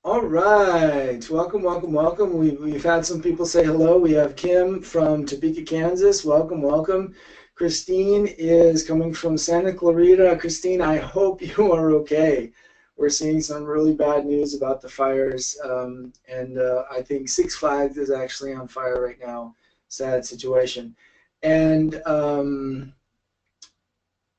All right, welcome, welcome, welcome. We've had some people say hello. We have Kim from Topeka, Kansas. Welcome, welcome. Christine is coming from Santa Clarita. Christine, I hope you are okay. We're seeing some really bad news about the fires, and I think Six Flags is actually on fire right now. Sad situation. And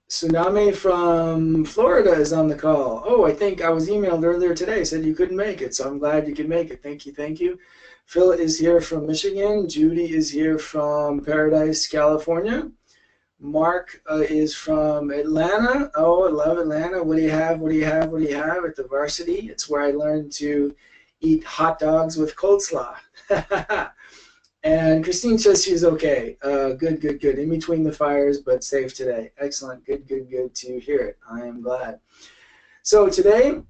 Tsunami from Florida is on the call. Oh, I think I was emailed earlier today, said you couldn't make it, so I'm glad you could make it. Thank you, thank you. Phil is here from Michigan. Judy is here from Paradise, California. Mark is from Atlanta. Oh, I love Atlanta. What do you have? What do you have? What do you have at the varsity? It's where I learned to eat hot dogs with coleslaw. And Christine says she's okay. Good, good, good. In between the fires, but safe today. Excellent. Good, good, good to hear it. I am glad. So today,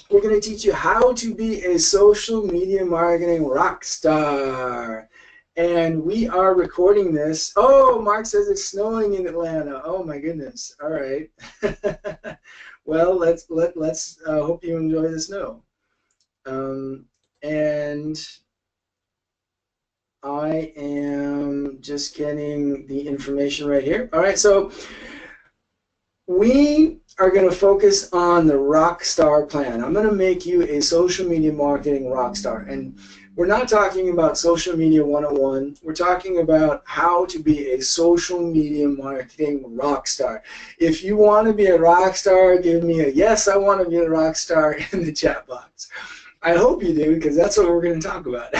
we're going to teach you how to be a social media marketing rock star. And we are recording this. Oh, Mark says it's snowing in Atlanta. Oh my goodness. All right. Well, let's hope you enjoy the snow. And I am just getting the information right here. All right, so we are going to focus on the rock star plan. I'm going to make you a social media marketing rock star. And we're not talking about social media 101. We're talking about how to be a social media marketing rock star. If you want to be a rock star, give me a yes, I want to be a rock star in the chat box. I hope you do, because that's what we're going to talk about.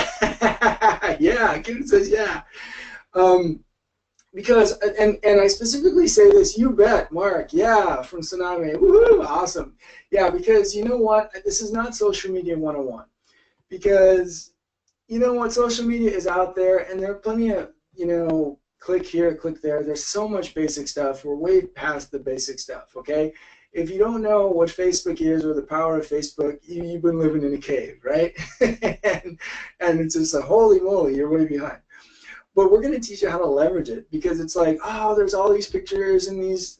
Yeah, Kim says yeah. Because, and I specifically say this, you bet, Mark, yeah, from Tsunami, woohoo, awesome. Yeah, because you know what, this is not social media 101. Because, you know what, social media is out there, and there are plenty of, click here, click there. There's so much basic stuff. We're way past the basic stuff, okay? If you don't know what Facebook is or the power of Facebook, you've been living in a cave, right? and it's just a holy moly, you're way behind. But we're going to teach you how to leverage it, because it's like, oh, there's all these pictures and these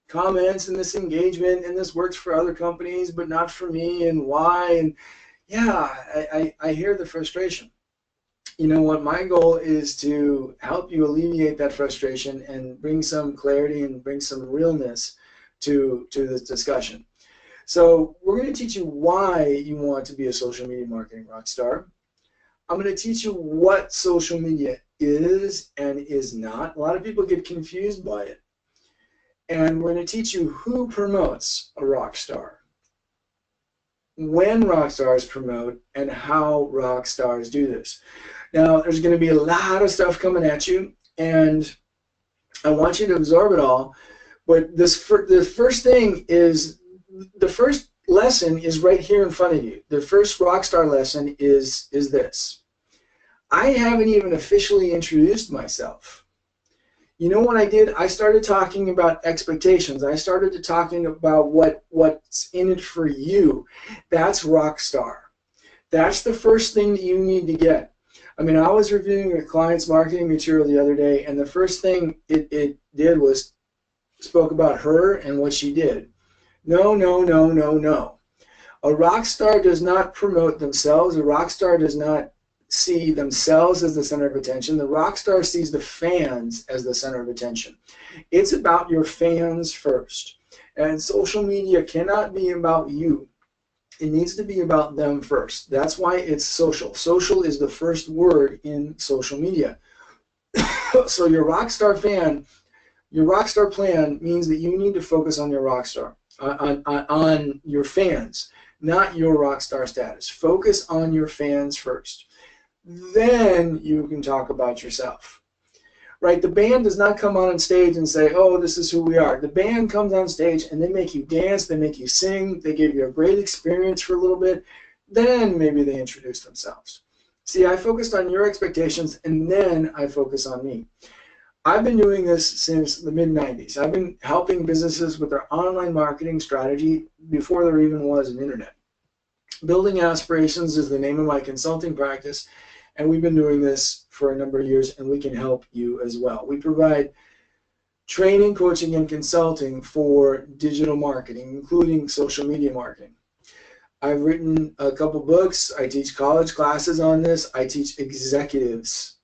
comments and this engagement, and this works for other companies, but not for me, and why? And yeah, I hear the frustration. You know what, my goal is to help you alleviate that frustration and bring some clarity and bring some realness to this discussion. So we're going to teach you why you want to be a social media marketing rock star. I'm going to teach you what social media is and is not. A lot of people get confused by it. And we're going to teach you who promotes a rock star, when rock stars promote, and how rock stars do this. Now, there's going to be a lot of stuff coming at you, and I want you to absorb it all. But the first thing is, the first lesson is right here in front of you. The first rockstar lesson is this. I haven't even officially introduced myself. You know what I did? I started talking about expectations. I started talking about what's in it for you. That's rockstar. That's the first thing that you need to get. I mean, I was reviewing a client's marketing material the other day, and the first thing it did was spoke about her and what she did. No, no, no, no, no. A rock star does not promote themselves. A rock star does not see themselves as the center of attention. The rock star sees the fans as the center of attention. It's about your fans first. And social media cannot be about you. It needs to be about them first. That's why it's social. Social is the first word in social media. So your rock star fan, your rockstar plan means that you need to focus on your rockstar, on your fans, not your rockstar status. Focus on your fans first. Then you can talk about yourself. Right? The band does not come on stage and say, oh, this is who we are. The band comes on stage and they make you dance, they make you sing, they give you a great experience for a little bit. Then maybe they introduce themselves. See, I focused on your expectations, and then I focus on me. I've been doing this since the mid-90s. I've been helping businesses with their online marketing strategy before there even was an internet. Building Aspirations is the name of my consulting practice, and we've been doing this for a number of years, and we can help you as well. We provide training, coaching, and consulting for digital marketing, including social media marketing. I've written a couple books. I teach college classes on this. I teach executives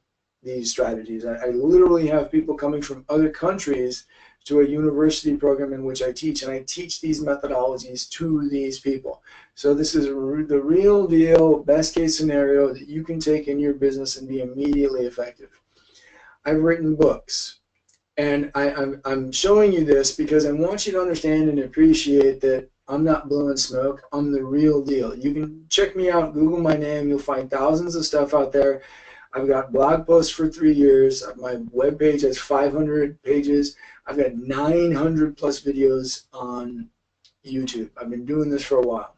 these strategies. I literally have people coming from other countries to a university program in which I teach, and I teach these methodologies to these people. So this is the real deal, best case scenario that you can take in your business and be immediately effective. I've written books, and I'm showing you this because I want you to understand and appreciate that I'm not blowing smoke. I'm the real deal. You can check me out, Google my name. You'll find thousands of stuff out there. I've got blog posts for 3 years. My webpage has 500 pages. I've got 900 plus videos on YouTube. I've been doing this for a while.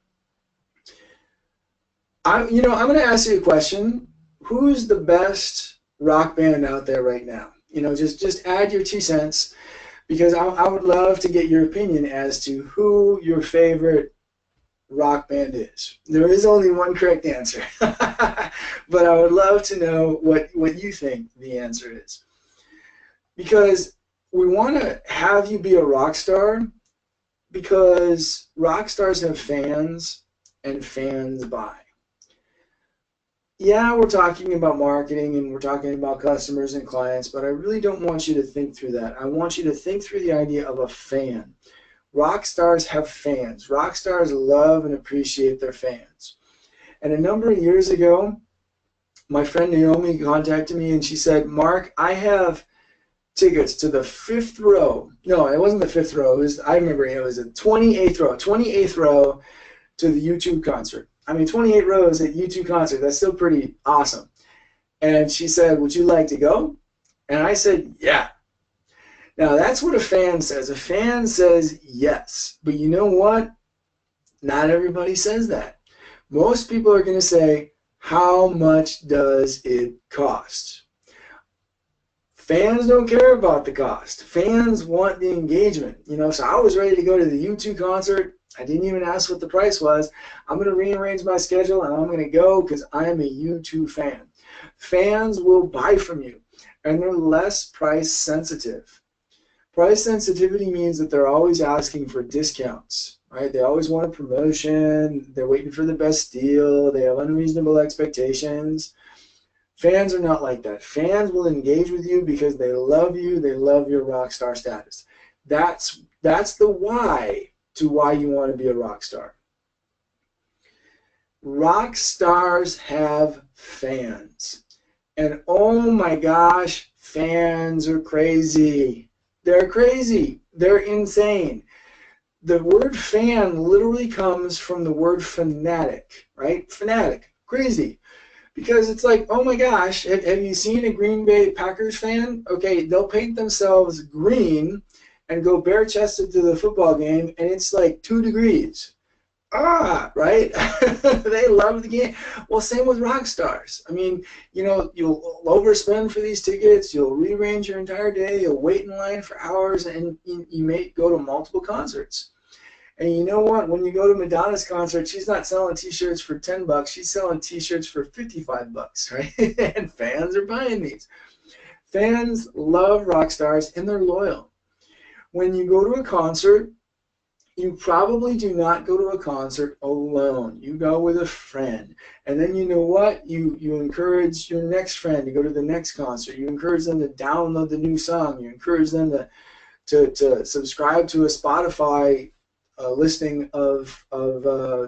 I'm going to ask you a question. Who's the best rock band out there right now? Just add your 2 cents, because I would love to get your opinion as to who your favorite rock band is. There is only one correct answer, but I would love to know what you think the answer is, because we want to have you be a rock star, because rock stars have fans and fans buy. Yeah, we're talking about marketing and we're talking about customers and clients, but I really don't want you to think through that. I want you to think through the idea of a fan. Rock stars have fans. Rock stars love and appreciate their fans. And a number of years ago, my friend Naomi contacted me and she said, Mark, I have tickets to the 5th row. No, it wasn't the 5th row. I remember it was the 28th row. 28th row to the U2 concert. I mean, 28 rows at U2 concert. That's still pretty awesome. And she said, would you like to go? And I said, yeah. Now, that's what a fan says. A fan says yes. But you know what? Not everybody says that. Most people are going to say, how much does it cost? Fans don't care about the cost. Fans want the engagement. So I was ready to go to the U2 concert. I didn't even ask what the price was. I'm going to rearrange my schedule and I'm going to go because I'm a U2 fan. Fans will buy from you, and they're less price sensitive. Price sensitivity means that they're always asking for discounts, right? They always want a promotion. They're waiting for the best deal. They have unreasonable expectations. Fans are not like that. Fans will engage with you because they love you. They love your rock star status. That's the why to why you want to be a rock star. Rock stars have fans. And oh my gosh, fans are crazy. They're crazy. They're insane. The word fan literally comes from the word fanatic, right? Fanatic, crazy. Because it's like, oh my gosh, have you seen a Green Bay Packers fan? Okay, they'll paint themselves green and go bare-chested to the football game, and it's like 2 degrees. Right? They love the game. Well, same with rock stars. I mean, you'll overspend for these tickets, you'll rearrange your entire day, you'll wait in line for hours, and you may go to multiple concerts. And you know what? When you go to Madonna's concert, she's not selling T-shirts for $10. She's selling T-shirts for $55, right? And fans are buying these. Fans love rock stars, and they're loyal. When you go to a concert, you probably do not go to a concert alone. You go with a friend. And then you know what? You encourage your next friend to go to the next concert. You encourage them to download the new song. You encourage them to subscribe to a Spotify listing of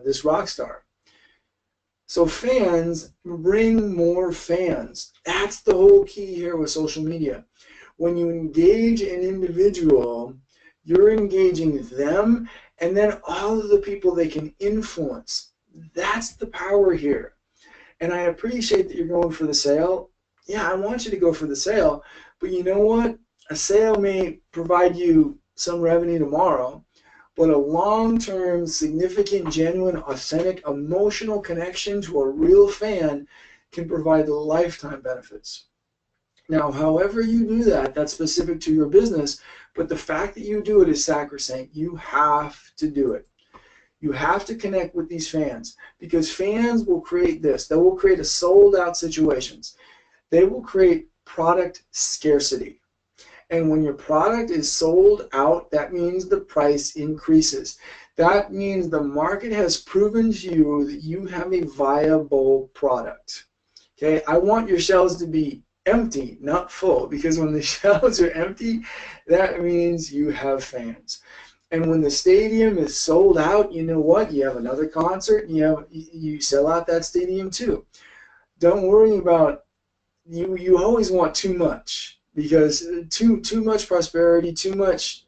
this rock star. So fans bring more fans. That's the whole key here with social media. When you engage an individual, you're engaging them and then all of the people they can influence. That's the power here. And I appreciate that you're going for the sale. Yeah, I want you to go for the sale, but you know what? A sale may provide you some revenue tomorrow, but a long-term, significant, genuine, authentic, emotional connection to a real fan can provide lifetime benefits. Now, however you do that, that's specific to your business, but the fact that you do it is sacrosanct. You have to do it. You have to connect with these fans, because fans will create this. They will create a sold-out situations. They will create product scarcity. And when your product is sold out, that means the price increases. That means the market has proven to you that you have a viable product. Okay, I want your shelves to be empty, not full, because when the shelves are empty, that means you have fans. And when the stadium is sold out, you know what? You have another concert, and you sell out that stadium too. Don't worry about you always want too much, because too much prosperity, too much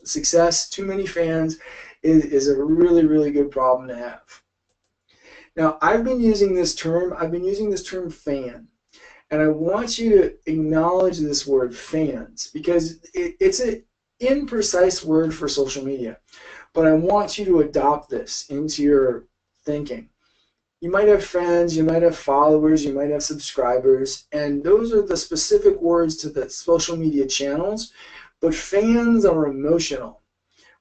success, too many fans is a really, really good problem to have. Now, I've been using this term fan, and I want you to acknowledge this word fans, because it's an imprecise word for social media, but I want you to adopt this into your thinking. You might have friends, you might have followers, you might have subscribers, and those are the specific words to the social media channels, but fans are emotional,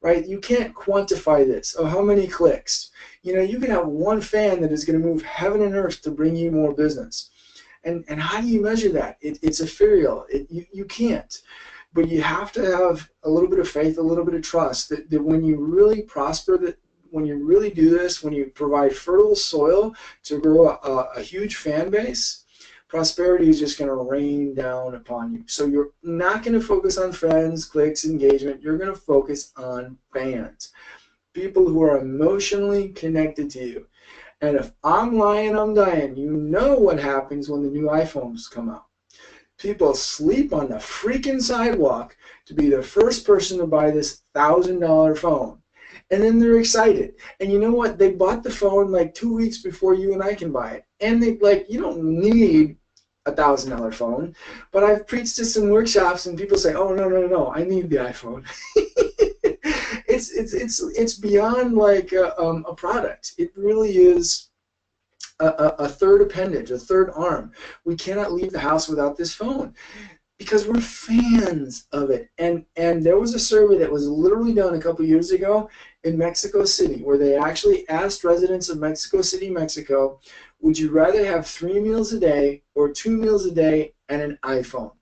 right? You can't quantify this. Oh, how many clicks? You know, you can have one fan that is going to move heaven and earth to bring you more business. And how do you measure that? It's ethereal. You can't. But you have to have a little bit of faith, a little bit of trust that when you really prosper, that when you really do this, when you provide fertile soil to grow a huge fan base, prosperity is just going to rain down upon you. So you're not going to focus on friends, clicks, engagement. You're going to focus on fans, people who are emotionally connected to you. And if I'm lying, I'm dying. You know what happens when the new iPhones come out. People sleep on the freaking sidewalk to be the first person to buy this $1,000 phone. And then they're excited. And you know what? They bought the phone like 2 weeks before you and I can buy it. And they you don't need a $1,000 phone. But I've preached at some workshops and people say, oh, no, I need the iPhone. It's beyond like a product. It really is a third appendage, a third arm. We cannot leave the house without this phone because we're fans of it. And there was a survey that was literally done a couple years ago in Mexico City where they actually asked residents of Mexico City, Mexico, would you rather have 3 meals a day or 2 meals a day and an iPhone?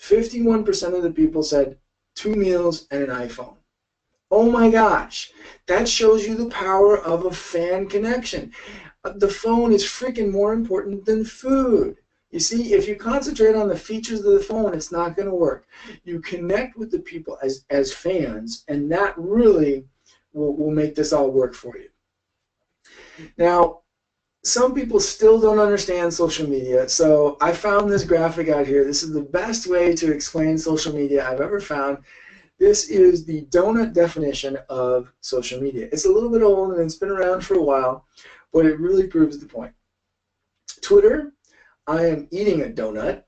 51% of the people said 2 meals and an iPhone. Oh my gosh, that shows you the power of a fan connection. The phone is freaking more important than food. You see, if you concentrate on the features of the phone, it's not going to work. You connect with the people as fans, and that really will make this all work for you. Now, some people still don't understand social media, so I found this graphic out here. This is the best way to explain social media I've ever found. This is the donut definition of social media. It's a little bit old and it's been around for a while, but it really proves the point. Twitter, I am eating a donut.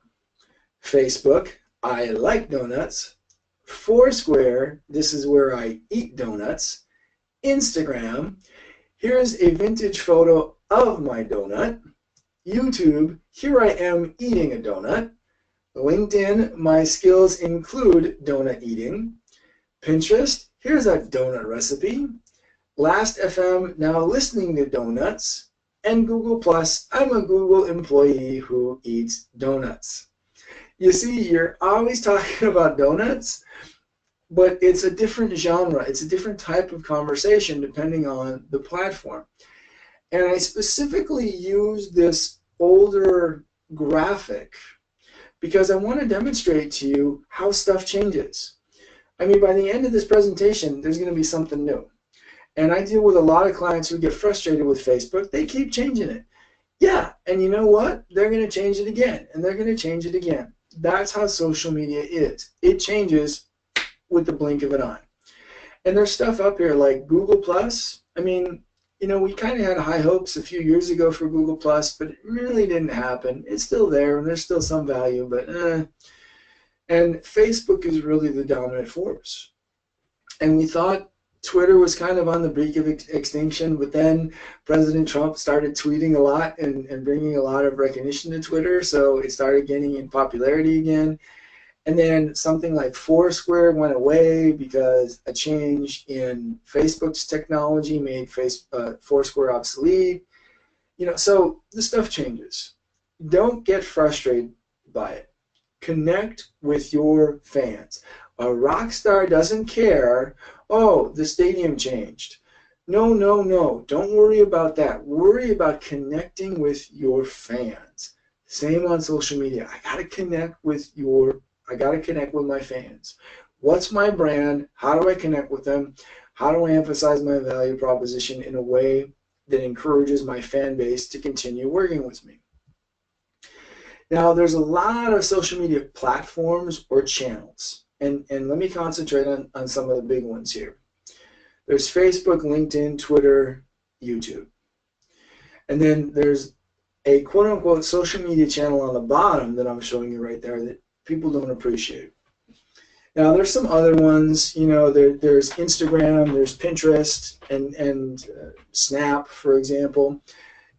Facebook, I like donuts. Foursquare, this is where I eat donuts. Instagram, here's a vintage photo of my donut. YouTube, here I am eating a donut. LinkedIn, my skills include donut eating. Pinterest, here's a donut recipe. Last.fm, now listening to donuts. And Google+, I'm a Google employee who eats donuts. You see, you're always talking about donuts, but it's a different genre. It's a different type of conversation depending on the platform. And I specifically use this older graphic because I want to demonstrate to you how stuff changes. I mean, by the end of this presentation, there's going to be something new. And I deal with a lot of clients who get frustrated with Facebook. They keep changing it. Yeah, and you know what? They're going to change it again, and they're going to change it again. That's how social media is. It changes with the blink of an eye. And there's stuff up here like Google+. I mean, you know, we kind of had high hopes a few years ago for Google+, but it really didn't happen. It's still there, and there's still some value, but And Facebook is really the dominant force. And we thought Twitter was kind of on the brink of extinction, but then President Trump started tweeting a lot and bringing a lot of recognition to Twitter, so it started gaining in popularity again. And then something like Foursquare went away because a change in Facebook's technology made Foursquare obsolete. You know, so the stuff changes. Don't get frustrated by it. Connect with your fans. A rock star doesn't care Oh, the stadium changed. No, no, no. Don't worry about that. Worry about connecting with your fans. Same on social media. I gotta connect with my fans. What's my brand? How do I connect with them? How do I emphasize my value proposition in a way that encourages my fan base to continue working with me? Now, there's a lot of social media platforms or channels, and let me concentrate on some of the big ones here. There's Facebook, LinkedIn, Twitter, YouTube. And then there's a quote-unquote social media channel on the bottom that I'm showing you right there that people don't appreciate. Now, there's some other ones. You know, there's Instagram, there's Pinterest, and Snap, for example.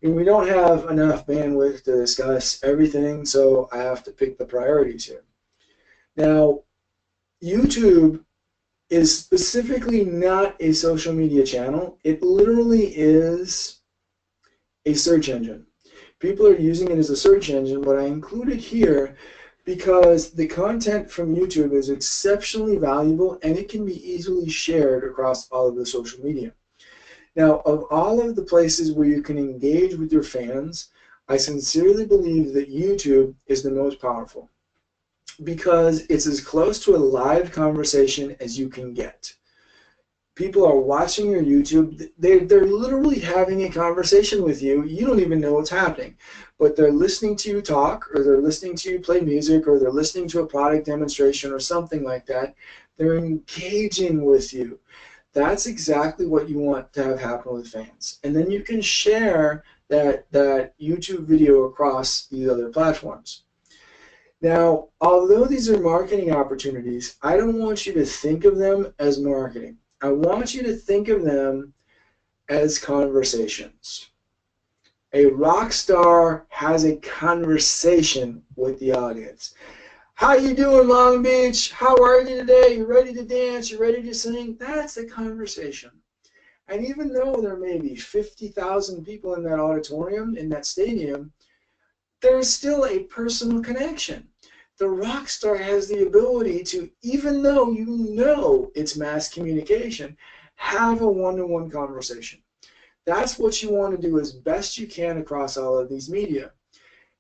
And we don't have enough bandwidth to discuss everything, so I have to pick the priorities here. Now, YouTube is specifically not a social media channel. It literally is a search engine. People are using it as a search engine, but I include it here because the content from YouTube is exceptionally valuable and it can be easily shared across all of the social media. Now, of all of the places where you can engage with your fans, I sincerely believe that YouTube is the most powerful because it's as close to a live conversation as you can get. People are watching your YouTube. They're literally having a conversation with you. You don't even know what's happening, but they're listening to you talk, or they're listening to you play music, or they're listening to a product demonstration or something like that. They're engaging with you. That's exactly what you want to have happen with fans. And then you can share that YouTube video across these other platforms. Now, although these are marketing opportunities, I don't want you to think of them as marketing. I want you to think of them as conversations. A rock star has a conversation with the audience. How you doing, Long Beach? How are you today? You ready to dance? You ready to sing? That's a conversation. And even though there may be 50,000 people in that auditorium, in that stadium, there's still a personal connection. The rock star has the ability to, even though you know it's mass communication, have a one-to-one conversation. That's what you want to do as best you can across all of these media.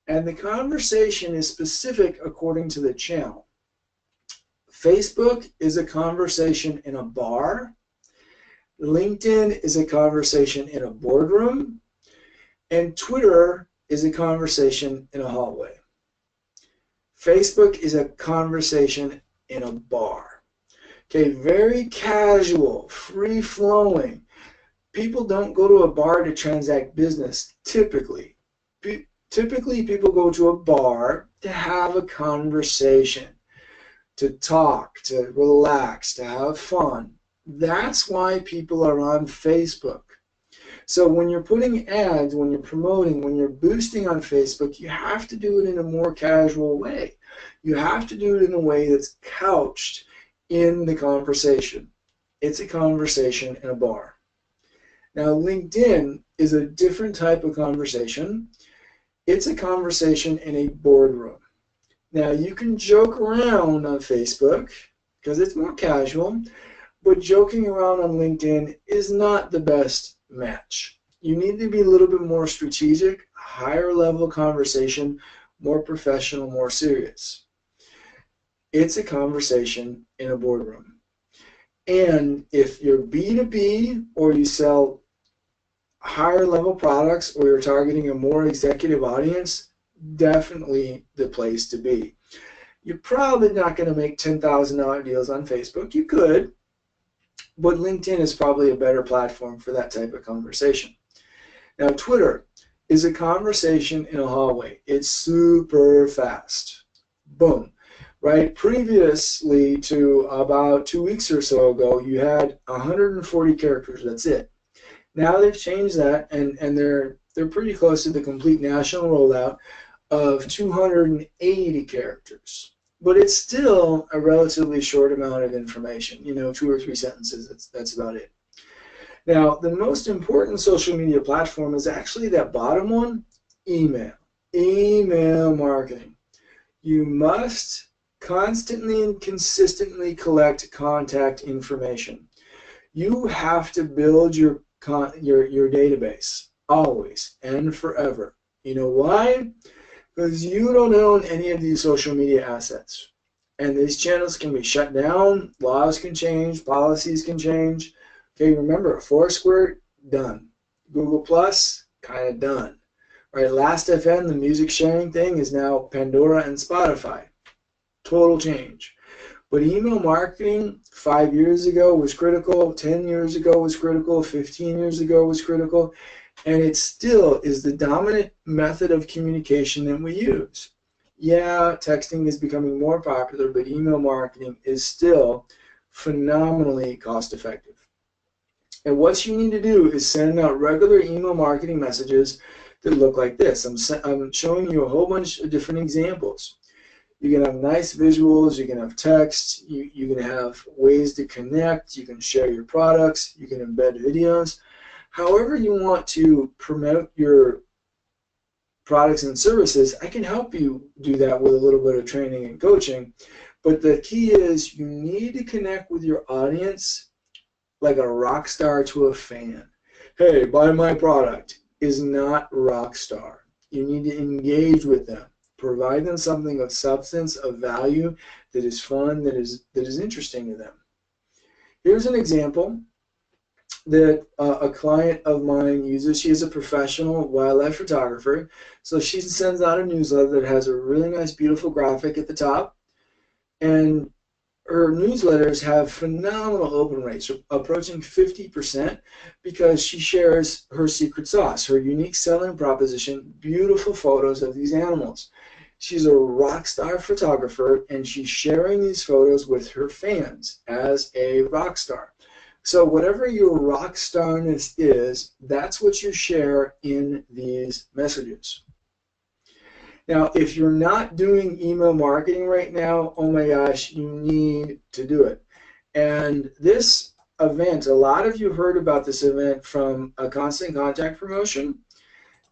And the conversation is specific according to the channel. Facebook is a conversation in a bar. LinkedIn is a conversation in a boardroom. And Twitter is a conversation in a hallway. Facebook is a conversation in a bar. Okay, very casual, free-flowing. People don't go to a bar to transact business, typically. Typically, people go to a bar to have a conversation, to talk, to relax, to have fun. That's why people are on Facebook. So when you're putting ads, when you're promoting, when you're boosting on Facebook, you have to do it in a more casual way. You have to do it in a way that's couched in the conversation. It's a conversation in a bar. Now, LinkedIn is a different type of conversation. It's a conversation in a boardroom. Now, you can joke around on Facebook because it's more casual, but joking around on LinkedIn is not the best match. You need to be a little bit more strategic, higher level conversation, more professional, more serious. It's a conversation in a boardroom. And if you're B2B or you sell higher level products or you're targeting a more executive audience, definitely the place to be. You're probably not going to make $10,000 deals on Facebook. You could, but LinkedIn is probably a better platform for that type of conversation. Now, Twitter is a conversation in a hallway. It's super fast. Boom. Right? Previously to about 2 weeks or so ago, you had 140 characters. That's it. Now they've changed that, and they're pretty close to the complete national rollout of 280 characters. But it's still a relatively short amount of information, 2 or 3 sentences, that's about it. Now, the most important social media platform is actually that bottom one, email. Email marketing. You must constantly and consistently collect contact information. You have to build your database always and forever. You know why? Because you don't own any of these social media assets. And these channels can be shut down, laws can change, policies can change. Okay, remember, Foursquare, done. Google Plus, kind of done. Right, Last.fm, the music sharing thing, is now Pandora and Spotify. Total change. But email marketing 5 years ago was critical, 10 years ago was critical, 15 years ago was critical, and it still is the dominant method of communication that we use. Yeah, texting is becoming more popular, but email marketing is still phenomenally cost effective. And what you need to do is send out regular email marketing messages that look like this. I'm showing you a whole bunch of different examples. You can have nice visuals, you can have text, you can have ways to connect, you can share your products, you can embed videos. However you want to promote your products and services, I can help you do that with a little bit of training and coaching. But the key is you need to connect with your audience like a rock star to a fan. Hey, buy my product is not rock star. You need to engage with them. Provide them something of substance, of value, that is fun, that is interesting to them. Here's an example that a client of mine uses. She is a professional wildlife photographer, so she sends out a newsletter that has a really nice, beautiful graphic at the top, and her newsletters have phenomenal open rates, approaching 50%, because she shares her secret sauce, her unique selling proposition, beautiful photos of these animals. She's a rock star photographer, and she's sharing these photos with her fans as a rock star. So whatever your rock starness is, that's what you share in these messages. Now, if you're not doing email marketing right now, oh my gosh, you need to do it. And this event, a lot of you heard about this event from a Constant Contact promotion.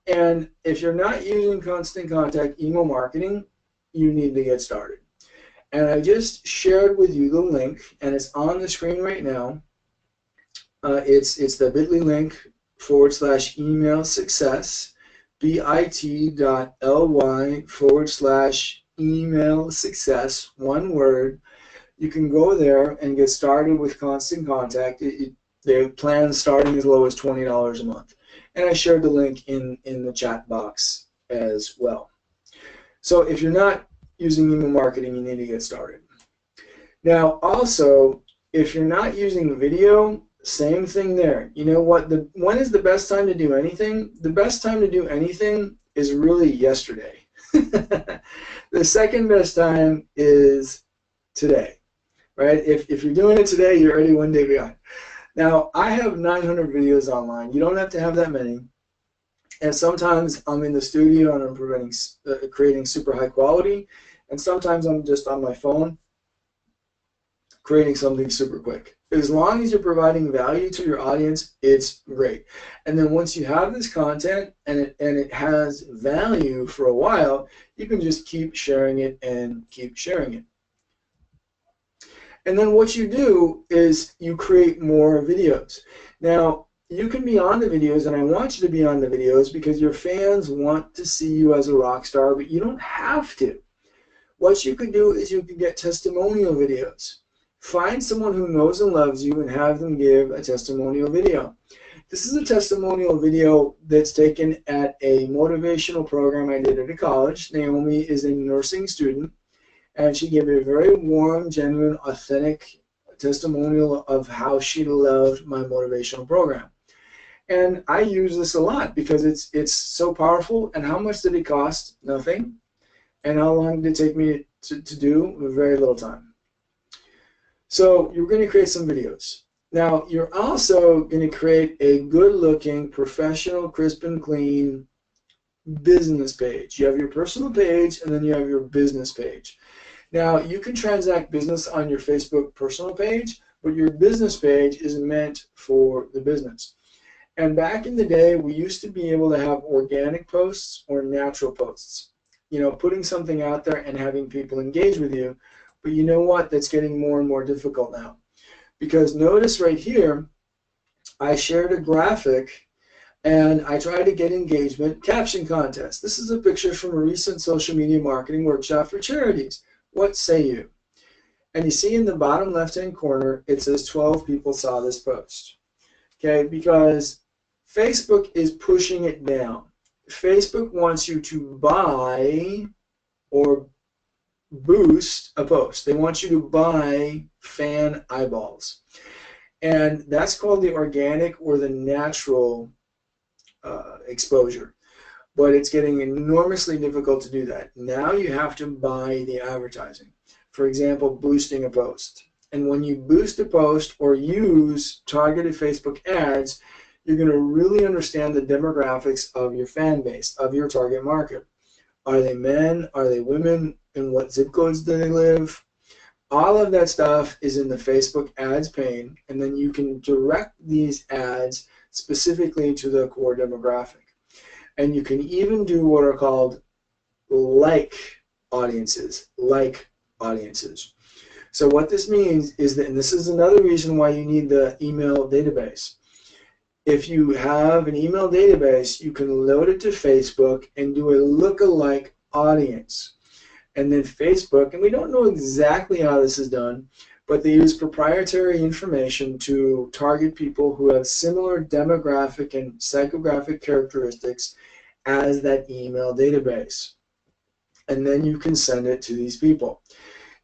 And if you're not using Constant Contact email marketing, you need to get started. And I just shared with you the link, and it's on the screen right now. It's the bit.ly link /email success, bit.ly/email success, one word. You can go there and get started with Constant Contact. They plan starting as low as $20 a month. And I shared the link in the chat box as well. So if you're not using email marketing, you need to get started. Now also, if you're not using video, same thing there. You know what? When is the best time to do anything? The best time to do anything is really yesterday. The second best time is today, right? If you're doing it today, you're already one day behind. Now, I have 900 videos online. You don't have to have that many. And sometimes I'm in the studio and I'm creating super high quality. And sometimes I'm just on my phone creating something super quick. As long as you're providing value to your audience, it's great. And then once you have this content and it has value for a while, you can just keep sharing it and keep sharing it. And then what you do is you create more videos. Now, you can be on the videos, and I want you to be on the videos because your fans want to see you as a rock star, but you don't have to. What you can do is you can get testimonial videos. Find someone who knows and loves you and have them give a testimonial video. This is a testimonial video that's taken at a motivational program I did at a college. Naomi is a nursing student, and she gave a very warm, genuine, authentic testimonial of how she loved my motivational program. And I use this a lot because it's so powerful. And how much did it cost? Nothing. And how long did it take me to do? Very little time. So you're going to create some videos. Now, you're also going to create a good-looking, professional, crisp and clean business page. You have your personal page, and then you have your business page. Now, you can transact business on your Facebook personal page, but your business page is meant for the business. And back in the day, we used to be able to have organic posts or natural posts. You know, putting something out there and having people engage with you. But you know what? That's getting more and more difficult now. Because notice right here, I shared a graphic and I tried to get engagement caption contest. This is a picture from a recent social media marketing workshop for charities. What say you? And you see in the bottom left-hand corner, it says 12 people saw this post. Okay, because Facebook is pushing it down. Facebook wants you to buy or boost a post. They want you to buy fan eyeballs. And that's called the organic or the natural exposure. But it's getting enormously difficult to do that. Now you have to buy the advertising. For example, boosting a post. And when you boost a post or use targeted Facebook ads, you're going to really understand the demographics of your fan base, of your target market. Are they men? Are they women? In what zip codes do they live? All of that stuff is in the Facebook ads pane, and then you can direct these ads specifically to the core demographic. And you can even do what are called like audiences. So what this means is that, and this is another reason why you need the email database. If you have an email database, you can load it to Facebook and do a look-alike audience. And then Facebook, and we don't know exactly how this is done, but they use proprietary information to target people who have similar demographic and psychographic characteristics as that email database. And then you can send it to these people.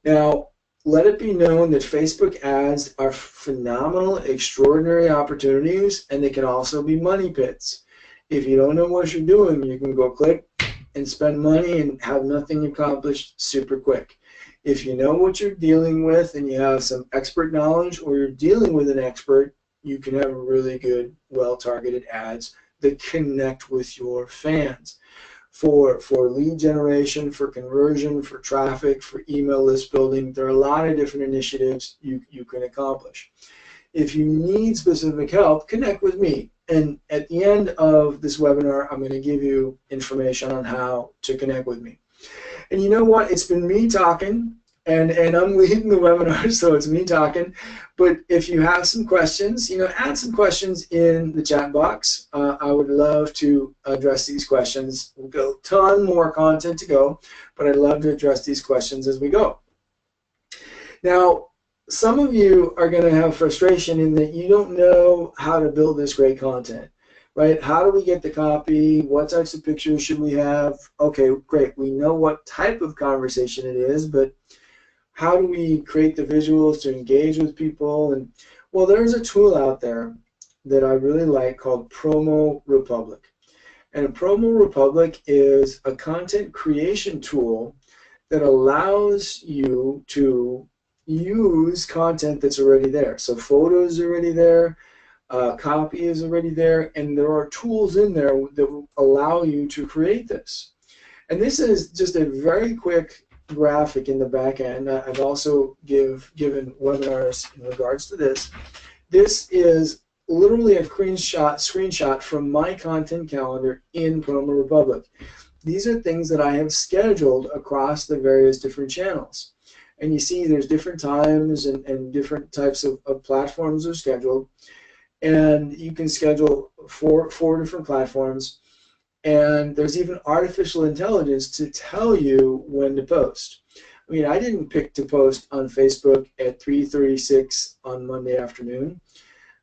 Now, let it be known that Facebook ads are phenomenal, extraordinary opportunities, and they can also be money pits. If you don't know what you're doing, you can go click and spend money and have nothing accomplished super quick. If you know what you're dealing with and you have some expert knowledge, or you're dealing with an expert, you can have really good, well-targeted ads that connect with your fans. For lead generation, for conversion, for traffic, for email list building, there are a lot of different initiatives you can accomplish. If you need specific help, connect with me. And at the end of this webinar, I'm going to give you information on how to connect with me. And you know what? It's been me talking, and I'm leading the webinar, so it's me talking. But if you have some questions, add some questions in the chat box. I would love to address these questions. We've got a ton more content to go, but I'd love to address these questions as we go. Now, some of you are going to have frustration in that you don't know how to build this great content, right? How do we get the copy? What types of pictures should we have? Okay, great. We know what type of conversation it is, but how do we create the visuals to engage with people? And well, there's a tool out there that I really like called Promo Republic. And a Promo Republic is a content creation tool that allows you to use content that's already there. So photos are already there, copy is already there, and there are tools in there that will allow you to create this. And this is just a very quick graphic in the back end. I've also given webinars in regards to this. This is literally a screenshot from my content calendar in Promo Republic. These are things that I have scheduled across the various different channels. And you see there's different times and different types of platforms are scheduled. And you can schedule four different platforms. And there's even artificial intelligence to tell you when to post. I mean, I didn't pick to post on Facebook at 3:36 on Monday afternoon.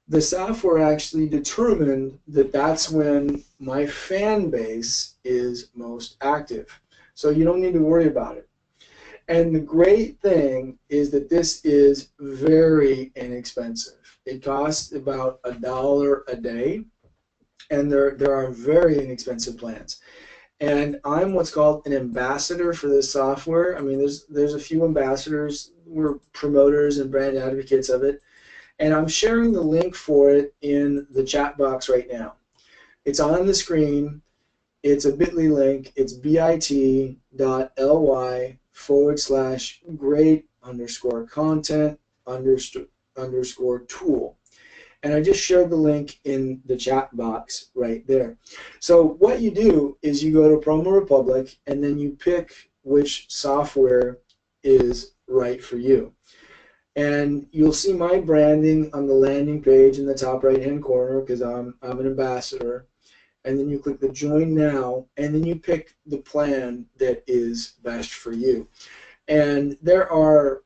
The software actually determined that that's when my fan base is most active. So you don't need to worry about it. And the great thing is that this is very inexpensive. It costs about $1 a day, and there are very inexpensive plans. And I'm what's called an ambassador for this software. I mean, there's a few ambassadors. We're promoters and brand advocates of it. And I'm sharing the link for it in the chat box right now. It's on the screen. It's a bit.ly link. It's bit.ly/great_content_tool. And I just shared the link in the chat box right there. So what you do is you go to Promo Republic and then you pick which software is right for you. And you'll see my branding on the landing page in the top right-hand corner because I'm an ambassador. And then you click the Join Now, and then you pick the plan that is best for you. And there are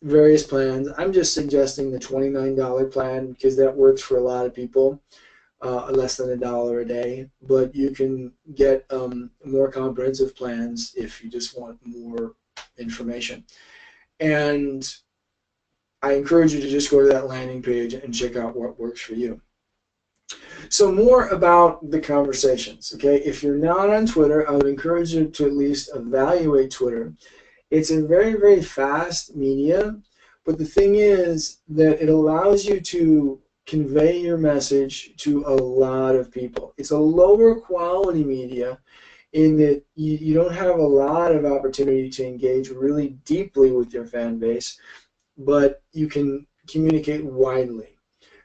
various plans. I'm just suggesting the $29 plan because that works for a lot of people, less than $1 a day. But you can get more comprehensive plans if you just want more information. And I encourage you to just go to that landing page and check out what works for you. So more about the conversations, okay? If you're not on Twitter, I would encourage you to at least evaluate Twitter. It's a very, very fast media, but the thing is that it allows you to convey your message to a lot of people. It's a lower quality media in that you don't have a lot of opportunity to engage really deeply with your fan base, but you can communicate widely.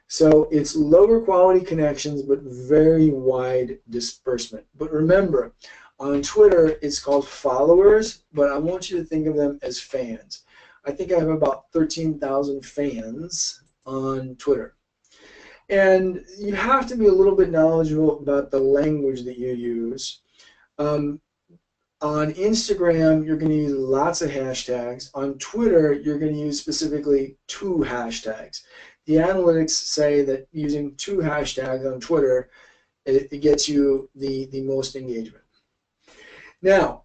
So it's lower quality connections, but very wide disbursement. But remember, on Twitter, it's called followers, but I want you to think of them as fans. I think I have about 13,000 fans on Twitter. And you have to be a little bit knowledgeable about the language that you use. On Instagram, you're going to use lots of hashtags. On Twitter, you're going to use specifically 2 hashtags. The analytics say that using 2 hashtags on Twitter, it gets you the most engagement. Now,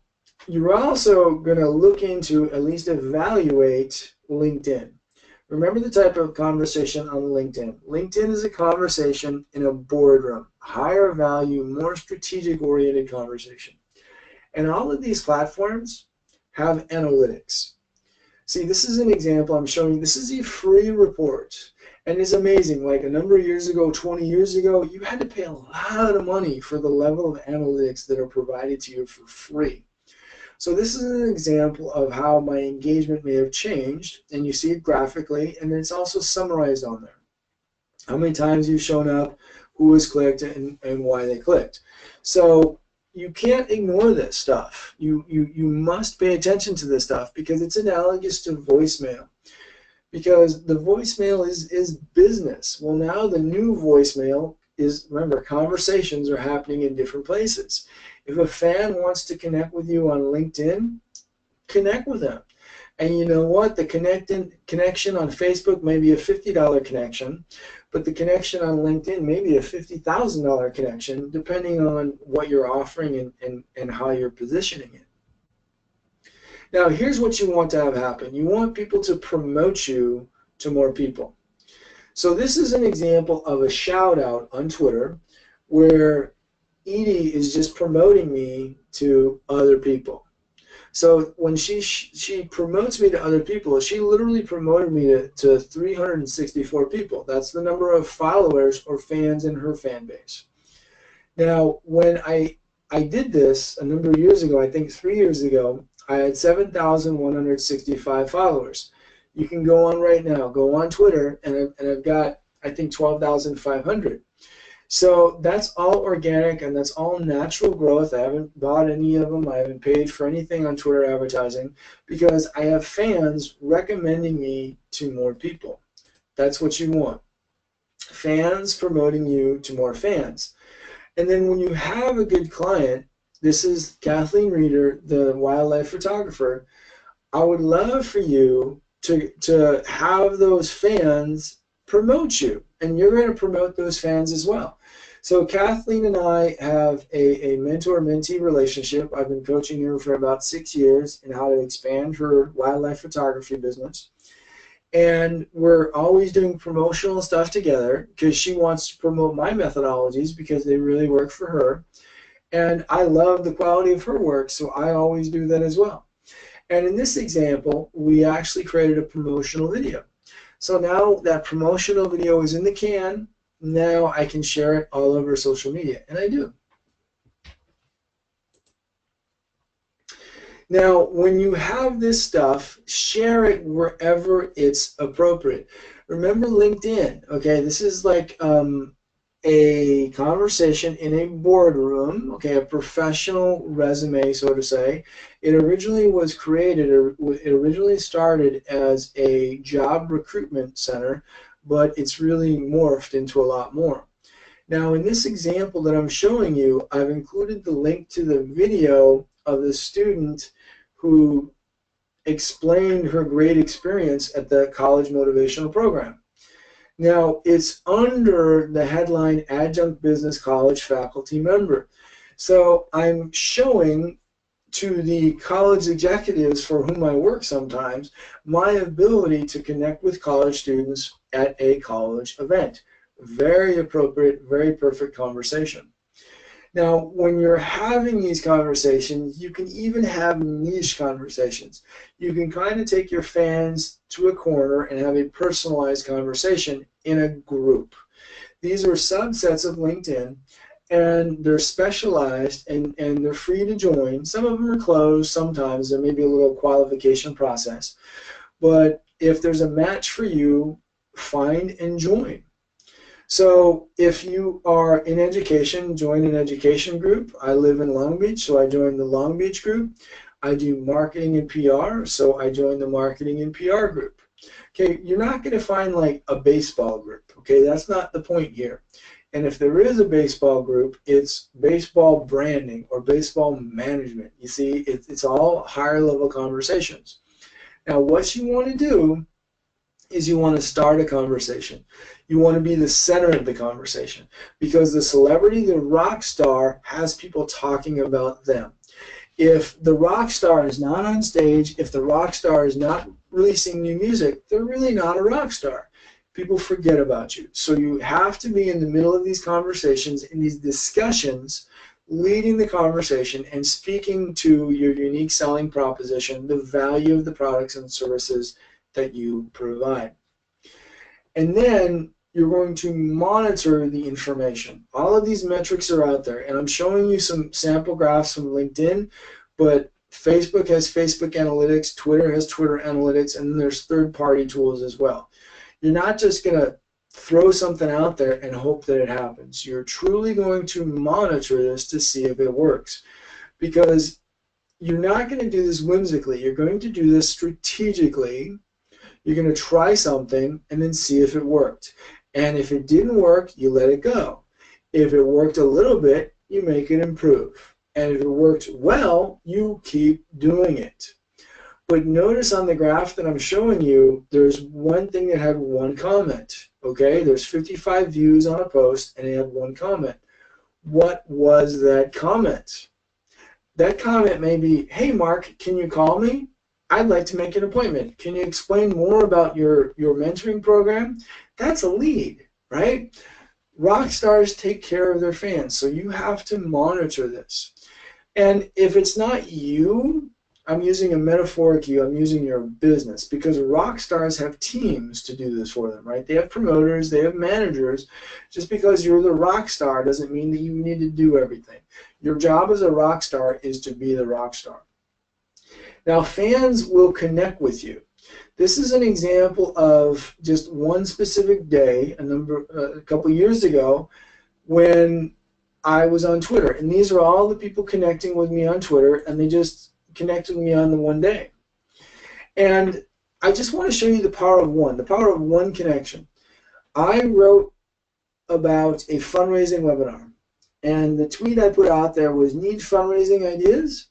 you're also going to look into, at least evaluate, LinkedIn. Remember the type of conversation on LinkedIn. LinkedIn is a conversation in a boardroom, higher value, more strategic-oriented conversation. And all of these platforms have analytics. See, this is an example I'm showing you. This is a free report. And it's amazing. Like a number of years ago, 20 years ago, you had to pay a lot of money for the level of analytics that are provided to you for free. So this is an example of how my engagement may have changed. And you see it graphically, and it's also summarized on there. How many times you've shown up, who has clicked, and why they clicked. So you can't ignore this stuff. You must pay attention to this stuff because it's analogous to voicemail. Because the voicemail is business. Well, now the new voicemail is, remember, conversations are happening in different places. If a fan wants to connect with you on LinkedIn, connect with them. And you know what? The connection on Facebook may be a $50 connection, but the connection on LinkedIn may be a $50,000 connection, depending on what you're offering and how you're positioning it. Now, here's what you want to have happen. You want people to promote you to more people. So this is an example of a shout out on Twitter where Edie is just promoting me to other people. So when she promotes me to other people, she literally promoted me to 364 people. That's the number of followers or fans in her fan base. Now, when I did this a number of years ago, I think 3 years ago, I had 7,165 followers. You can go on right now, go on Twitter, and I've got, I think, 12,500. So that's all organic and that's all natural growth. I haven't bought any of them. I haven't paid for anything on Twitter advertising because I have fans recommending me to more people. That's what you want. Fans promoting you to more fans. And then when you have a good client, this is Kathleen Reeder, the wildlife photographer, I would love for you to have those fans promote you, and you're going to promote those fans as well. So Kathleen and I have a mentor-mentee relationship. I've been coaching her for about 6 years in how to expand her wildlife photography business. And we're always doing promotional stuff together because she wants to promote my methodologies because they really work for her. And I love the quality of her work, so I always do that as well. And in this example, we actually created a promotional video. So now that promotional video is in the can. Now I can share it all over social media, and I do. Now, when you have this stuff, share it wherever it's appropriate. Remember LinkedIn, okay? This is like a conversation in a boardroom, okay, a professional resume, so to say. It originally was created, or it originally started as a job recruitment center, but it's really morphed into a lot more. Now, in this example that I'm showing you, I've included the link to the video of the student who explained her great experience at the college motivational program. Now, it's under the headline Adjunct Business College Faculty Member. So I'm showing to the college executives for whom I work sometimes my ability to connect with college students at a college event. Very appropriate, very perfect conversation. Now, when you're having these conversations, you can even have niche conversations. You can kind of take your fans to a corner and have a personalized conversation in a group. These are subsets of LinkedIn, and they're specialized, and they're free to join. Some of them are closed. Sometimes there may be a little qualification process. But if there's a match for you, find and join. So if you are in education, join an education group. I live in Long Beach, so I joined the Long Beach group. I do marketing and PR, so I joined the marketing and PR group. Okay, you're not going to find like a baseball group. Okay, that's not the point here. And if there is a baseball group, it's baseball branding or baseball management. You see, it's all higher level conversations. Now, what you want to do is you want to start a conversation. You want to be the center of the conversation, because the celebrity, the rock star, has people talking about them. If the rock star is not on stage, if the rock star is not releasing new music, they're really not a rock star. People forget about you. So you have to be in the middle of these conversations, in these discussions, leading the conversation and speaking to your unique selling proposition, the value of the products and services that you provide. And then you're going to monitor the information. All of these metrics are out there, and I'm showing you some sample graphs from LinkedIn, but Facebook has Facebook Analytics, Twitter has Twitter Analytics, and then there's third-party tools as well. You're not just going to throw something out there and hope that it happens. You're truly going to monitor this to see if it works, because you're not going to do this whimsically. You're going to do this strategically. You're going to try something and then see if it worked. And if it didn't work, you let it go. If it worked a little bit, you make it improve. And if it worked well, you keep doing it. But notice on the graph that I'm showing you, there's one thing that had one comment. Okay, there's 55 views on a post and it had one comment. What was that comment? That comment may be, hey Mark, can you call me? I'd like to make an appointment. Can you explain more about your mentoring program? That's a lead, right? Rock stars take care of their fans, so you have to monitor this. And if it's not you, I'm using a metaphoric you, I'm using your business, because rock stars have teams to do this for them, right? They have promoters, they have managers. Just because you're the rock star doesn't mean that you need to do everything. Your job as a rock star is to be the rock star. Now, fans will connect with you. This is an example of just one specific day, a couple years ago, when I was on Twitter. And these are all the people connecting with me on Twitter, and they just connected with me on the one day. And I just want to show you the power of one connection. I wrote about a fundraising webinar, and the tweet I put out there was, need fundraising ideas?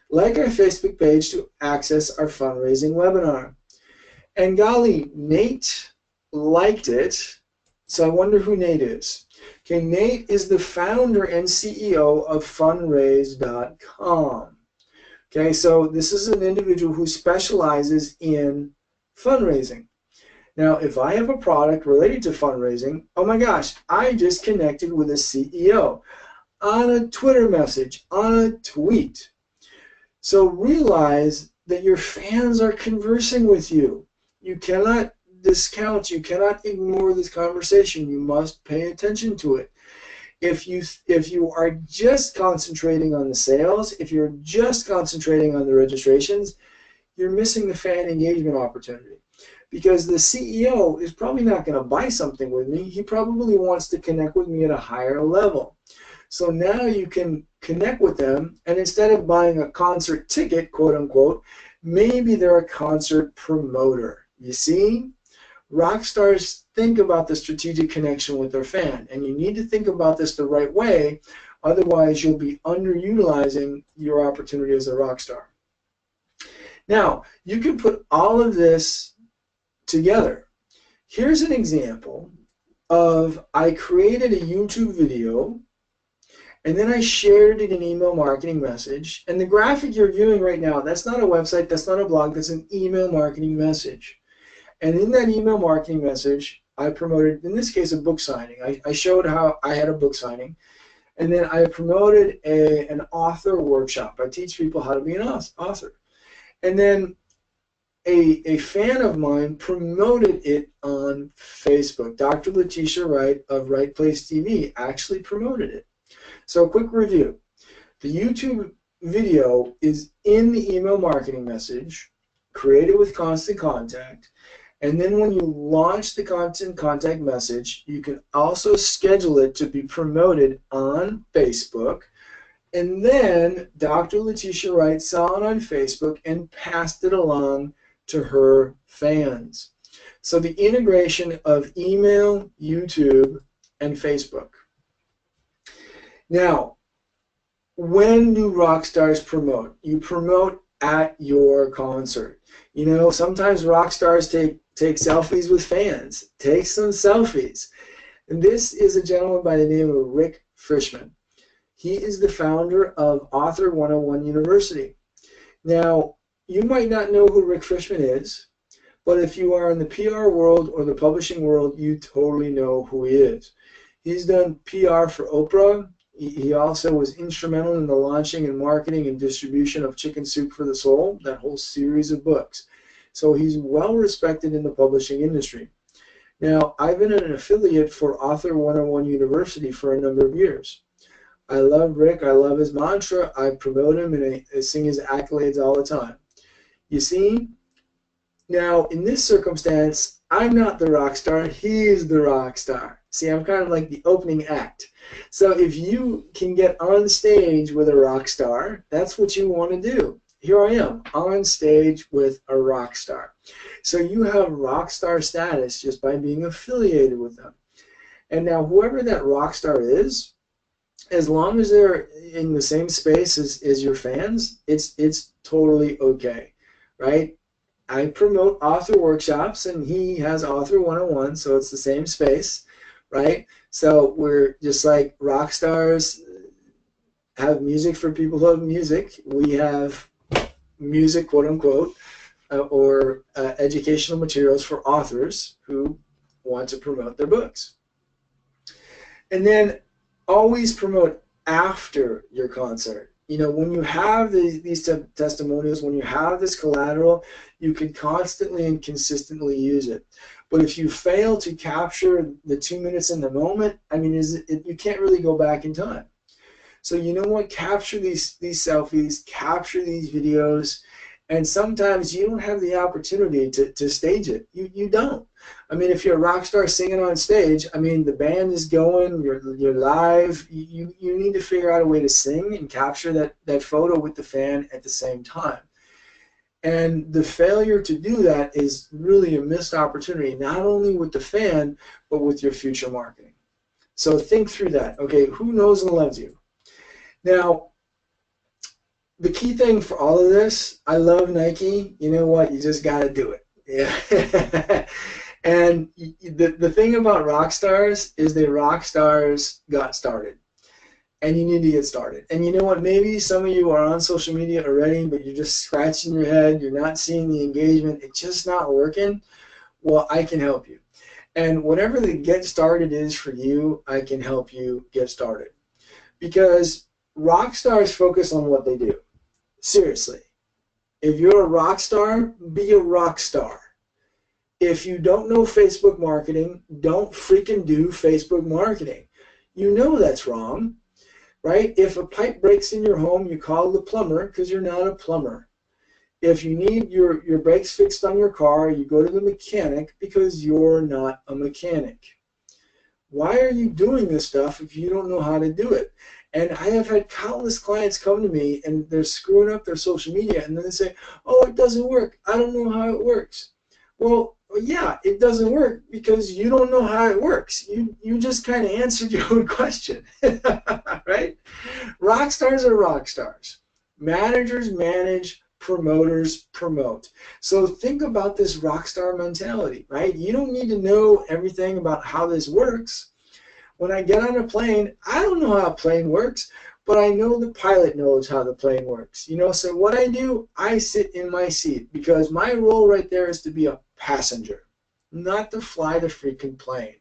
Like our Facebook page to access our fundraising webinar. And golly, Nate liked it, so I wonder who Nate is. Okay, Nate is the founder and CEO of fundraise.com. Okay, so this is an individual who specializes in fundraising. Now, if I have a product related to fundraising, oh my gosh, I just connected with a CEO on a Twitter message, on a tweet. So realize that your fans are conversing with you. You cannot discount, you cannot ignore this conversation. You must pay attention to it. If you are just concentrating on the sales, if you're just concentrating on the registrations, you're missing the fan engagement opportunity. because the CEO is probably not going to buy something with me. He probably wants to connect with me at a higher level. So now you can connect with them, and instead of buying a concert ticket, quote unquote, maybe they're a concert promoter. You see? Rock stars think about the strategic connection with their fan, and you need to think about this the right way, otherwise you'll be underutilizing your opportunity as a rock star. Now, you can put all of this together. Here's an example of I created a YouTube video, and then I shared it in an email marketing message, and the graphic you're viewing right now, that's not a website, that's not a blog, that's an email marketing message. And in that email marketing message, I promoted, in this case, a book signing. I showed how I had a book signing. And then I promoted an author workshop. I teach people how to be an author. And then a fan of mine promoted it on Facebook. Dr. Letitia Wright of Right Place TV actually promoted it. So a quick review. The YouTube video is in the email marketing message, created with Constant Contact. And then when you launch the Constant Contact message, you can also schedule it to be promoted on Facebook. And then Dr. Letitia Wright saw it on Facebook and passed it along to her fans. So the integration of email, YouTube, and Facebook. Now, when do rock stars promote? You promote at your concert. You know, sometimes rock stars take selfies with fans. Take some selfies. And this is a gentleman by the name of Rick Frischman. He is the founder of Author 101 University. Now, you might not know who Rick Frischman is, but if you are in the PR world or the publishing world, you totally know who he is. He's done PR for Oprah. He also was instrumental in the launching and marketing and distribution of Chicken Soup for the Soul, that whole series of books. So he's well respected in the publishing industry. Now, I've been an affiliate for Author 101 University for a number of years. I love Rick. I love his mantra. I promote him and I sing his accolades all the time. You see? Now, in this circumstance, I'm not the rock star. He is the rock star. See, I'm kind of like the opening act. So if you can get on stage with a rock star, that's what you want to do. Here I am, on stage with a rock star. So you have rock star status just by being affiliated with them. And now whoever that rock star is, as long as they're in the same space as your fans, it's totally okay, right? I promote author workshops, and he has Author 101, so it's the same space, right? So we're just like rock stars have music for people who have music. We have music, quote unquote, or educational materials for authors who want to promote their books. And then always promote after your concert. You know, when you have these testimonials, when you have this collateral, you can constantly and consistently use it. But if you fail to capture the 2 minutes in the moment, I mean, you can't really go back in time. So you know what? Capture these selfies, capture these videos, and sometimes you don't have the opportunity to stage it. You don't. I mean, if you're a rock star singing on stage, I mean, the band is going, you're live, you need to figure out a way to sing and capture that photo with the fan at the same time. And the failure to do that is really a missed opportunity, not only with the fan, but with your future marketing. So think through that. Okay, who knows and loves you? Now, the key thing for all of this, I love Nike. You know what? You just got to do it. Yeah. And the thing about rock stars is that rock stars got started. And you need to get started. And you know what? Maybe some of you are on social media already, but you're just scratching your head. You're not seeing the engagement. It's just not working. Well, I can help you. And whatever the get started is for you, I can help you get started. Because rock stars focus on what they do. Seriously. If you're a rock star, be a rock star. If you don't know Facebook marketing, don't freaking do Facebook marketing. You know that's wrong, right? If a pipe breaks in your home, you call the plumber because you're not a plumber. If you need your brakes fixed on your car, you go to the mechanic because you're not a mechanic. Why are you doing this stuff if you don't know how to do it? And I have had countless clients come to me and they're screwing up their social media and then they say, oh, it doesn't work. I don't know how it works. Well, yeah, it doesn't work because you don't know how it works. You just kind of answered your own question, right? Rock stars are rock stars. Managers manage, promoters promote. So think about this rock star mentality, right? You don't need to know everything about how this works. When I get on a plane, I don't know how a plane works, but I know the pilot knows how the plane works. You know, so what I do, I sit in my seat because my role right there is to be a passenger, not to fly the freaking plane.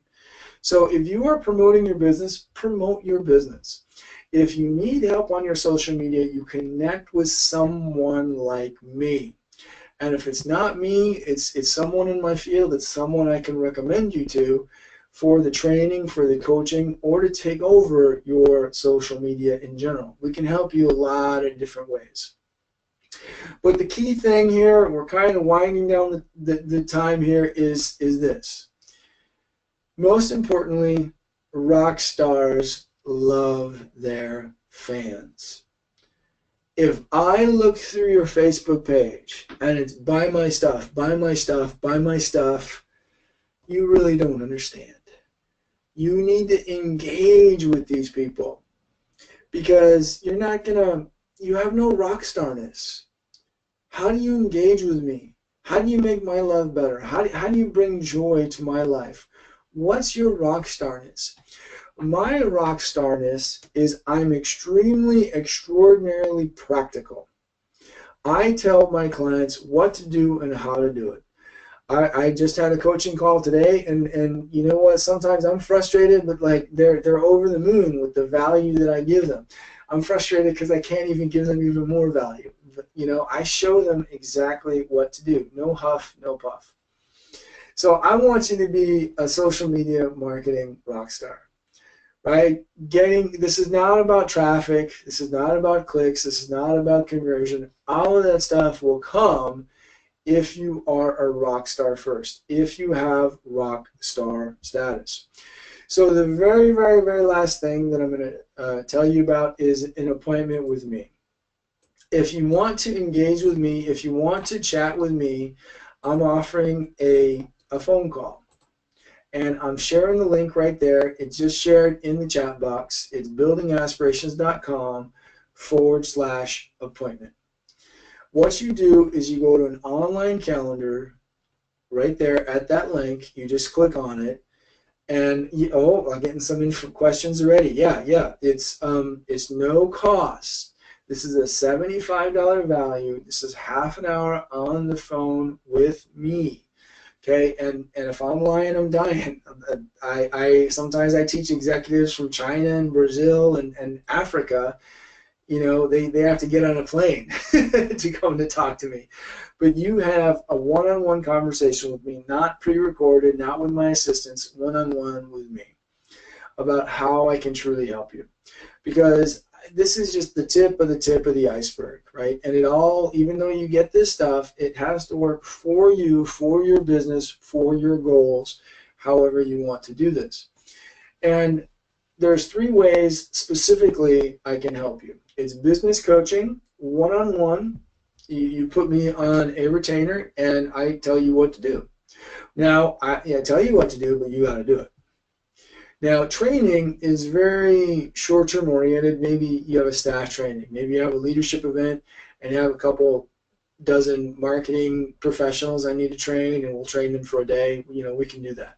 So if you are promoting your business, promote your business. If you need help on your social media, you connect with someone like me. And if it's not me, it's someone in my field, it's someone I can recommend you to for the training, for the coaching, or to take over your social media in general. We can help you a lot of different ways. But the key thing here, we're kind of winding down the time here, is this. Most importantly, rock stars love their fans. If I look through your Facebook page and it's buy my stuff, buy my stuff, buy my stuff, you really don't understand. You need to engage with these people because you're not gonna, you have no rock starness. How do you engage with me? How do you make my love better? How do you bring joy to my life? What's your rock starness? My rock starness is I'm extremely, extraordinarily practical. I tell my clients what to do and how to do it. I just had a coaching call today, and you know what? Sometimes I'm frustrated, but like they're over the moon with the value that I give them. I'm frustrated because I can't even give them even more value. But, you know, I show them exactly what to do. No huff, no puff. So I want you to be a social media marketing rock star, right? This is not about traffic. This is not about clicks. This is not about conversion. All of that stuff will come if you are a rock star first, if you have rock star status. So the very, very, very last thing that I'm going to tell you about is an appointment with me. If you want to engage with me, if you want to chat with me, I'm offering a phone call. And I'm sharing the link right there. It's just shared in the chat box. It's buildingaspirations.com/appointment. What you do is you go to an online calendar right there at that link. You just click on it, and I'm getting some questions already. Yeah. It's no cost. This is a $75 value. This is half an hour on the phone with me. Okay, and if I'm lying, I'm dying. I sometimes I teach executives from China and Brazil and Africa. You know, they have to get on a plane to come to talk to me. But you have a one-on-one conversation with me, not pre-recorded, not with my assistants, one-on-one with me about how I can truly help you. Because this is just the tip of the iceberg, right? And it all, even though you get this stuff, it has to work for you, for your business, for your goals, however you want to do this. And there's 3 ways specifically I can help you. It's business coaching, one-on-one. You put me on a retainer, and I tell you what to do. Now, I tell you what to do, but you got to do it. Now, training is very short-term oriented. Maybe you have a staff training. Maybe you have a leadership event, and you have a couple dozen marketing professionals I need to train, and we'll train them for a day. You know, we can do that.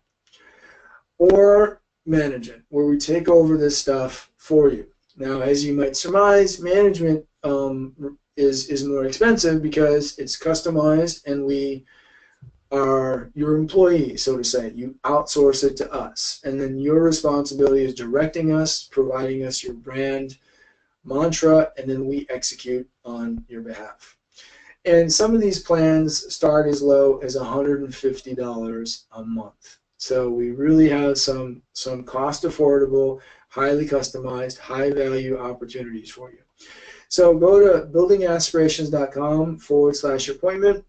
Or management, where we take over this stuff for you. Now, as you might surmise, management is more expensive because it's customized and we are your employee, so to say. You outsource it to us. And then your responsibility is directing us, providing us your brand mantra, and then we execute on your behalf. And some of these plans start as low as $150 a month. So we really have some cost affordable, highly customized, high-value opportunities for you. So go to buildingaspirations.com/appointment.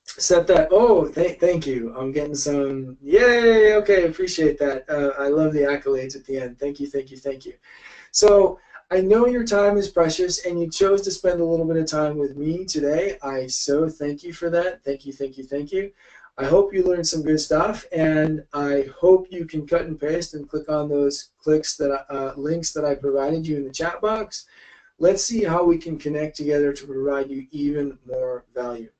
Set that. Oh, thank you. I'm getting some. Yay. Okay, appreciate that. I love the accolades at the end. Thank you, thank you, thank you. So I know your time is precious, and you chose to spend a little bit of time with me today. I so thank you for that. Thank you, thank you, thank you. I hope you learned some good stuff, and I hope you can cut and paste and click on those links that I provided you in the chat box. Let's see how we can connect together to provide you even more value.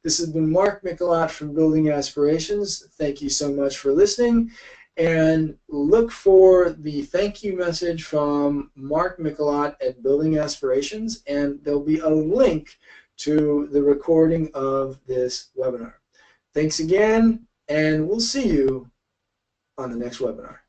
This has been Mark Mikelat from Building Aspirations. Thank you so much for listening. And look for the thank you message from Mark Mikelat at Building Aspirations, and there'll be a link to the recording of this webinar. Thanks again, and we'll see you on the next webinar.